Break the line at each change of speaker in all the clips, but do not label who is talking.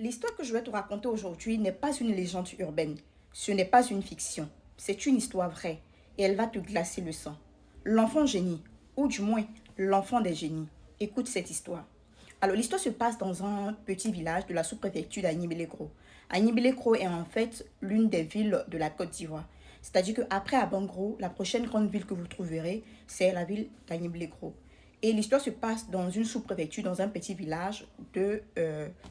L'histoire que je vais te raconter aujourd'hui n'est pas une légende urbaine. Ce n'est pas une fiction. C'est une histoire vraie et elle va te glacer le sang. L'enfant génie, ou du moins l'enfant des génies. Écoute cette histoire. Alors l'histoire se passe dans un petit village de la sous-préfecture d'Agnibilekro. Agnibilekro est en fait l'une des villes de la Côte d'Ivoire. C'est-à-dire qu'après Abangro, la prochaine grande ville que vous trouverez, c'est la ville d'Agnibilekro. Et l'histoire se passe dans une sous-préfecture, dans un petit village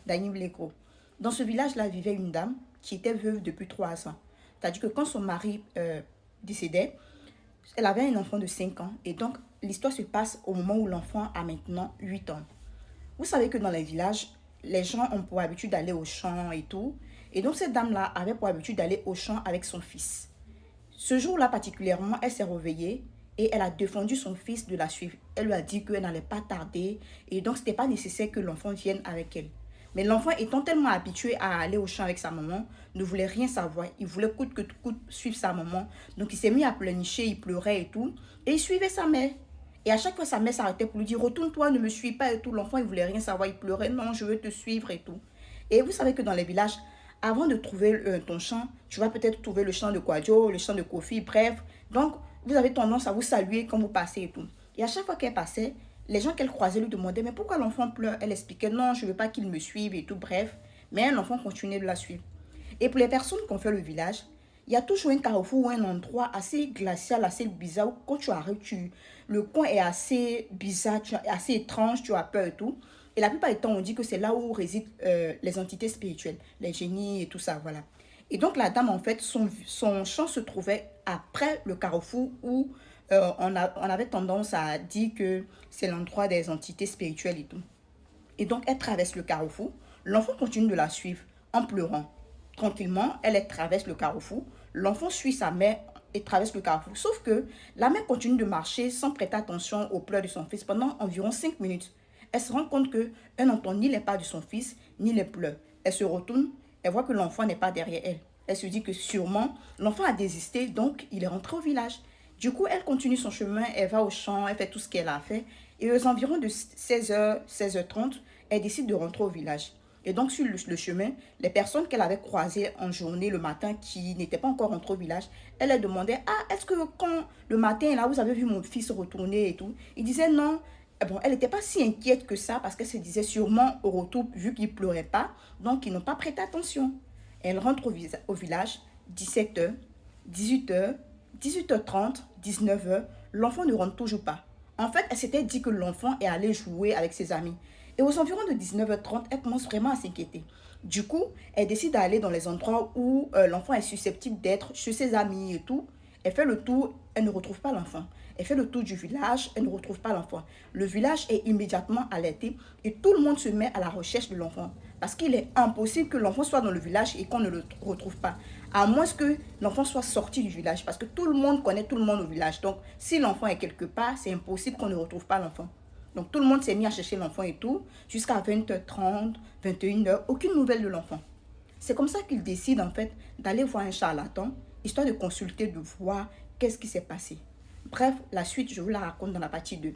d'Agnibilekro. Dans ce village-là vivait une dame qui était veuve depuis 3 ans. C'est-à-dire que quand son mari décédait, elle avait un enfant de 5 ans. Et donc, l'histoire se passe au moment où l'enfant a maintenant 8 ans. Vous savez que dans les villages, les gens ont pour habitude d'aller au champ et tout. Et donc, cette dame-là avait pour habitude d'aller au champ avec son fils. Ce jour-là particulièrement, elle s'est réveillée et elle a défendu son fils de la suivre. Elle lui a dit qu'elle n'allait pas tarder et donc ce n'était pas nécessaire que l'enfant vienne avec elle. Mais l'enfant étant tellement habitué à aller au champ avec sa maman, ne voulait rien savoir. Il voulait coûte que coûte suivre sa maman. Donc il s'est mis à pleurnicher, il pleurait et tout. Et il suivait sa mère. Et à chaque fois, sa mère s'arrêtait pour lui dire, retourne-toi, ne me suis pas et tout. L'enfant, il voulait rien savoir, il pleurait, non, je veux te suivre et tout. Et vous savez que dans les villages, avant de trouver ton champ, tu vas peut-être trouver le champ de Kwadjo, le champ de Kofi, bref. Donc, vous avez tendance à vous saluer quand vous passez et tout. Et à chaque fois qu'elle passait, les gens qu'elle croisait lui demandaient, mais pourquoi l'enfant pleure? Elle expliquait, non, je ne veux pas qu'il me suive et tout, bref. Mais l'enfant continuait de la suivre. Et pour les personnes qui ont fait le village, il y a toujours un carrefour ou un endroit assez glacial, assez bizarre, où quand tu arrives, le coin est assez bizarre, assez étrange, tu as peur et tout. Et la plupart du temps, on dit que c'est là où résident les entités spirituelles, les génies et tout ça, voilà. Et donc la dame, en fait, son champ se trouvait après le carrefour où on avait tendance à dire que c'est l'endroit des entités spirituelles et tout. Et donc, elle traverse le carrefour. L'enfant continue de la suivre en pleurant. Tranquillement, elle traverse le carrefour. L'enfant suit sa mère et traverse le carrefour. Sauf que la mère continue de marcher sans prêter attention aux pleurs de son fils pendant environ 5 minutes. Elle se rend compte qu'elle n'entend ni les pas de son fils, ni les pleurs. Elle se retourne, elle voit que l'enfant n'est pas derrière elle. Elle se dit que sûrement, l'enfant a désisté, donc il est rentré au village. Du coup, elle continue son chemin, elle va au champ, elle fait tout ce qu'elle a fait. Et aux environs de 16h, 16h30, elle décide de rentrer au village. Et donc, sur le chemin, les personnes qu'elle avait croisées en journée le matin qui n'étaient pas encore rentrées au village, elle leur demandait, ah, est-ce que quand le matin, là, vous avez vu mon fils retourner et tout? Il disait non. Bon, elle n'était pas si inquiète que ça parce qu'elle se disait sûrement au retour, vu qu'il ne pleurait pas, donc ils n'ont pas prêté attention. Elle rentre au village, 17h, 18h, 18h30, 19h, l'enfant ne rentre toujours pas. En fait, elle s'était dit que l'enfant est allé jouer avec ses amis. Et aux environs de 19h30, elle commence vraiment à s'inquiéter. Du coup, elle décide d'aller dans les endroits où l'enfant est susceptible d'être chez ses amis et tout. Elle fait le tour, elle ne retrouve pas l'enfant. Elle fait le tour du village, elle ne retrouve pas l'enfant. Le village est immédiatement alerté et tout le monde se met à la recherche de l'enfant. Parce qu'il est impossible que l'enfant soit dans le village et qu'on ne le retrouve pas. À moins que l'enfant soit sorti du village. Parce que tout le monde connaît tout le monde au village. Donc, si l'enfant est quelque part, c'est impossible qu'on ne retrouve pas l'enfant. Donc, tout le monde s'est mis à chercher l'enfant et tout. Jusqu'à 20h30, 21h, aucune nouvelle de l'enfant. C'est comme ça qu'il décide en fait d'aller voir un charlatan, histoire de consulter, de voir qu'est-ce qui s'est passé. Bref, la suite, je vous la raconte dans la partie 2.